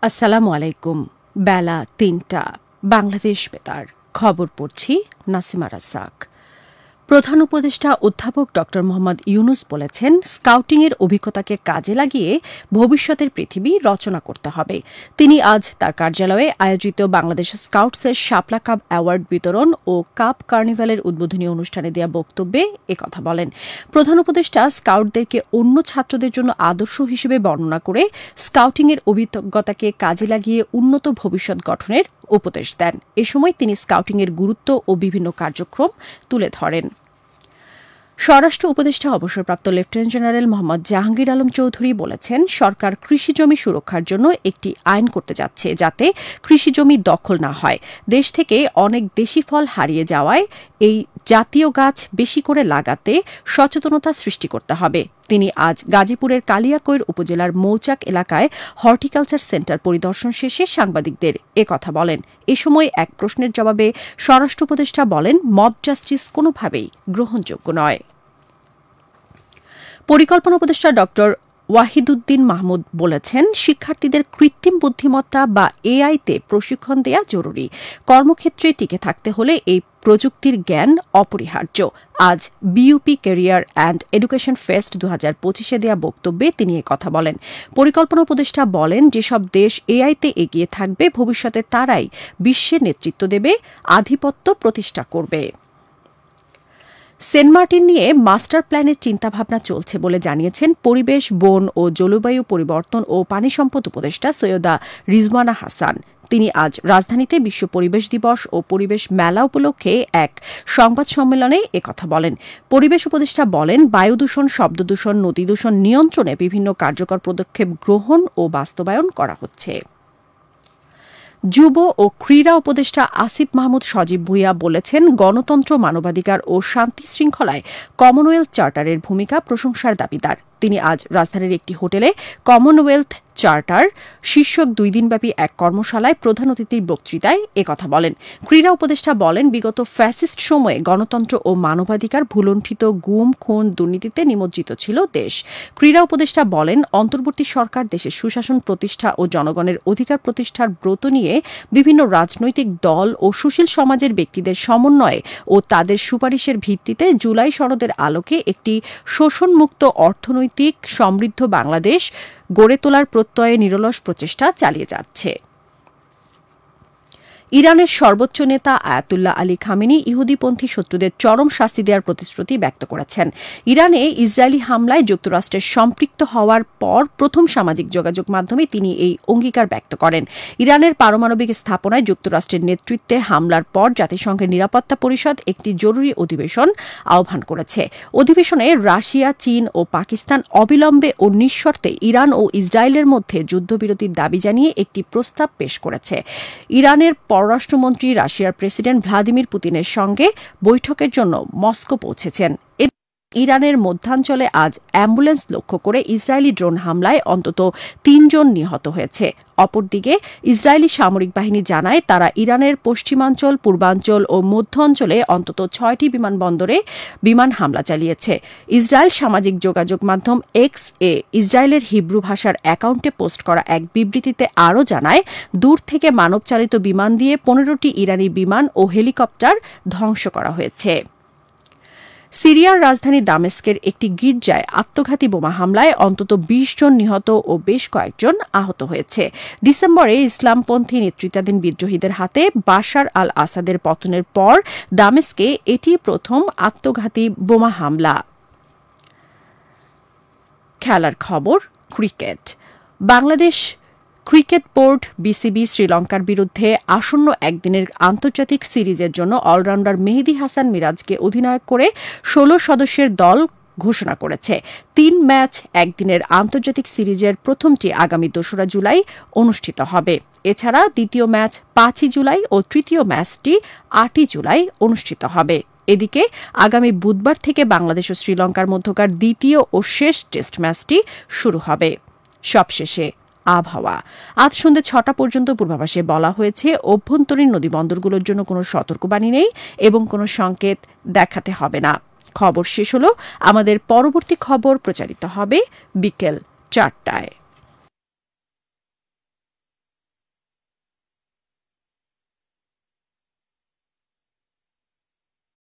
আসসালামু আলাইকুম। বেলা ৩টা বাংলাদেশ বেতার খবর পড়ছি নাসিমা রাজ্জাক। প্রধান উপদেষ্টা অধ্যাপক ড মোহাম্মদ ইউনুস বলেছেন, স্কাউটিংয়ের অভিজ্ঞতাকে কাজে লাগিয়ে ভবিষ্যতের পৃথিবী রচনা করতে হবে। তিনি আজ তার কার্যালয়ে আয়োজিত বাংলাদেশ স্কাউটসের শাপলা কাপ অ্যাওয়ার্ড বিতরণ ও কাপ কার্নিভালের উদ্বোধনী অনুষ্ঠানে দেয়া বক্তব্যে একথা বলেন। প্রধান উপদেষ্টা স্কাউটদেরকে অন্য ছাত্রদের জন্য আদর্শ হিসেবে বর্ণনা করে স্কাউটিংয়ের অভিজ্ঞতাকে কাজে লাগিয়ে উন্নত ভবিষ্যৎ গঠনের উপদেশ দেন। এ সময় তিনি স্কাউটিংয়ের গুরুত্ব ও বিভিন্ন কার্যক্রম তুলে ধরেন। স্বরাষ্ট্র উপদেষ্টা অবসরপ্রাপ্ত লেফটেন্যান্ট জেনারেল মোহাম্মদ জাহাঙ্গীর আলম চৌধুরী বলেছেন, সরকার কৃষিজমি সুরক্ষার জন্য একটি আইন করতে যাচ্ছে, যাতে কৃষিজমি দখল না হয়। দেশ থেকে অনেক দেশি ফল হারিয়ে যাওয়ায় এই জাতীয় গাছ বেশি করে লাগাতে সচেতনতা সৃষ্টি করতে হবে। তিনি আজ গাজীপুরের কালিয়াকৈর উপজেলার মৌচাক এলাকায় হর্টিকালচার সেন্টার পরিদর্শন শেষে সাংবাদিকদের একথা বলেন। এ সময় এক প্রশ্নের জবাবে স্বরাষ্ট্র উপদেষ্টা বলেন, মব জাস্টিস কোনোভাবেই গ্রহণযোগ্য নয়। পরিকল্পনা উপদেষ্টা ড ওয়াহিদুদ্দিন মাহমুদ বলেছেন, শিক্ষার্থীদের কৃত্রিম বুদ্ধিমত্তা বা এআইতে প্রশিক্ষণ দেয়া জরুরি। কর্মক্ষেত্রে টিকে থাকতে হলে এই প্রযুক্তির জ্ঞান অপরিহার্য। আজ BUP career and education fest ২০২৫ দেয়া বক্তব্যে তিনি একথা বলেন। পরিকল্পনা উপদেষ্টা বলেন, যেসব দেশ এআইতে এগিয়ে থাকবে, ভবিষ্যতে তারাই বিশ্বের নেতৃত্ব দেবে, আধিপত্য প্রতিষ্ঠা করবে। সেন্ট মার্টিন নিয়ে মাস্টার প্ল্যানের চিন্তাভাবনা চলছে বলে জানিয়েছেন পরিবেশ, বন ও জলবায়ু পরিবর্তন ও পানি সম্পদ উপদেষ্টা সৈয়দা রিজওয়ানা হাসান। তিনি আজ রাজধানীতে বিশ্ব পরিবেশ দিবস ও পরিবেশ মেলা উপলক্ষে এক সংবাদ সম্মেলনে একথা বলেন। পরিবেশ উপদেষ্টা বলেন, বায়ু দূষণ, শব্দ দূষণ, নদী দূষণ নিয়ন্ত্রণে বিভিন্ন কার্যকর পদক্ষেপ গ্রহণ ও বাস্তবায়ন করা হচ্ছে। যুব ও ক্রীড়া উপদেষ্টা আসিফ মাহমুদ সজীব ভুঁইয়া বলেছেন, গণতন্ত্র, মানবাধিকার ও শান্তি শৃঙ্খলায় কমনওয়েলথ চার্টারের ভূমিকা প্রশংসার দাবিদার। তিনি আজ রাজধানীর একটি হোটেলে কমনওয়েলথ চার্টার শীর্ষক ২ দিনব্যাপী এক কর্মশালায় প্রধান অতিথির বক্তৃতায় একথা বলেন। ক্রীড়া উপদেষ্টা বলেন, বিগত ফ্যাসিস্ট সময়ে গণতন্ত্র ও মানবাধিকার ভুলুণ্ঠিত, গুম, খুন, দুর্নীতিতে নিমজ্জিত ছিল দেশ। ক্রীড়া উপদেষ্টা বলেন, অন্তর্বর্তী সরকার দেশের সুশাসন প্রতিষ্ঠা ও জনগণের অধিকার প্রতিষ্ঠার ব্রত নিয়ে বিভিন্ন রাজনৈতিক দল ও সুশীল সমাজের ব্যক্তিদের সমন্বয়ে ও তাদের সুপারিশের ভিত্তিতে জুলাই সনদের আলোকে একটি শোষণমুক্ত, অর্থনৈতিক সমৃদ্ধ বাংলাদেশ গড়ে তোলার প্রত্যয়ে নিরলস প্রচেষ্টা চালিয়ে যাচ্ছে। ইরানের সর্বোচ্চ নেতা আয়াতুল্লাহ আলী খামেনি ইহুদিপন্থী শত্রুদের চরম শাস্তি দেওয়ার প্রতিশ্রুতি ব্যক্ত করেছেন। ইরানে ইসরায়েলি হামলায় যুক্তরাষ্ট্রের সম্পৃক্ত হওয়ার পর প্রথম সামাজিক যোগাযোগ মাধ্যমে তিনি এই অঙ্গীকার ব্যক্ত করেন। ইরানের পারমাণবিক স্থাপনায় যুক্তরাষ্ট্রের নেতৃত্বে হামলার পর জাতিসংঘের নিরাপত্তা পরিষদ একটি জরুরি অধিবেশন আহ্বান করেছে। অধিবেশনে রাশিয়া, চীন ও পাকিস্তান অবিলম্বে ও নিঃশর্তে ইরান ও ইসরায়েলের মধ্যে যুদ্ধবিরতির দাবি জানিয়ে একটি প্রস্তাব পেশ করেছে। ইরানের পররাষ্ট্রমন্ত্রী রাশিয়ার প্রেসিডেন্ট ভ্লাদিমির পুতিনের সঙ্গে বৈঠকের জন্য মস্কো পৌঁছেছেন। ইরানের মধ্যাঞ্চলে আজ অ্যাম্বুলেন্স লক্ষ্য করে ইসরায়েলি ড্রোন হামলায় অন্তত ৩ জন নিহত হয়েছে। অপরদিকে ইসরায়েলি সামরিক বাহিনী জানায়, তারা ইরানের পশ্চিমাঞ্চল, পূর্বাঞ্চল ও মধ্য অঞ্চলে অন্তত ৬টি বিমানবন্দরে বিমান হামলা চালিয়েছে। ইসরায়েল সামাজিক যোগাযোগ মাধ্যম এক্স এ ইসরায়েলের হিব্রু ভাষার অ্যাকাউন্টে পোস্ট করা এক বিবৃতিতে আরও জানায়, দূর থেকে মানবচালিত বিমান দিয়ে ১৫টি ইরানি বিমান ও হেলিকপ্টার ধ্বংস করা হয়েছে। সিরিয়ার রাজধানী দামেস্কের একটি গির্জায় আত্মঘাতী বোমা হামলায় অন্তত ২০ জন নিহত ও বেশ কয়েকজন আহত হয়েছে। ডিসেম্বরে ইসলামপন্থী নেতৃত্বাধীন বিদ্রোহীদের হাতে বাশার আল আসাদের পতনের পর দামেস্কে এটি প্রথম আত্মঘাতী বোমা হামলা। খেলার খবর, cricket. Bangladesh cricket board BCB শ্রীলঙ্কার বিরুদ্ধে আসন্ন একদিনের আন্তর্জাতিক সিরিজের জন্য অলরাউন্ডার মেহেদী হাসান মিরাজকে অধিনায়ক করে ১৬ সদস্যের দল ঘোষণা করেছে। ৩ ম্যাচ একদিনের আন্তর্জাতিক সিরিজের প্রথমটি আগামী ২রা জুলাই অনুষ্ঠিত হবে। এছাড়া দ্বিতীয় ম্যাচ ৫ই জুলাই ও তৃতীয় ম্যাচটি ৮ই জুলাই অনুষ্ঠিত হবে। এদিকে আগামী বুধবার থেকে বাংলাদেশ ও শ্রীলঙ্কার মধ্যকার দ্বিতীয় ও শেষ টেস্ট ম্যাচটি শুরু হবে। সবশেষে আবহাওয়া। আজ সন্ধ্যে ৬টা পর্যন্ত পূর্বাভাসে বলা হয়েছে, অভ্যন্তরীণ নদীবন্দরগুলোর জন্য কোনো সতর্কবাণী নেই এবং কোনো সংকেত দেখাতে হবে না। খবর শেষ হলো। আমাদের পরবর্তী খবর প্রচারিত হবে বিকেল ৪টায়।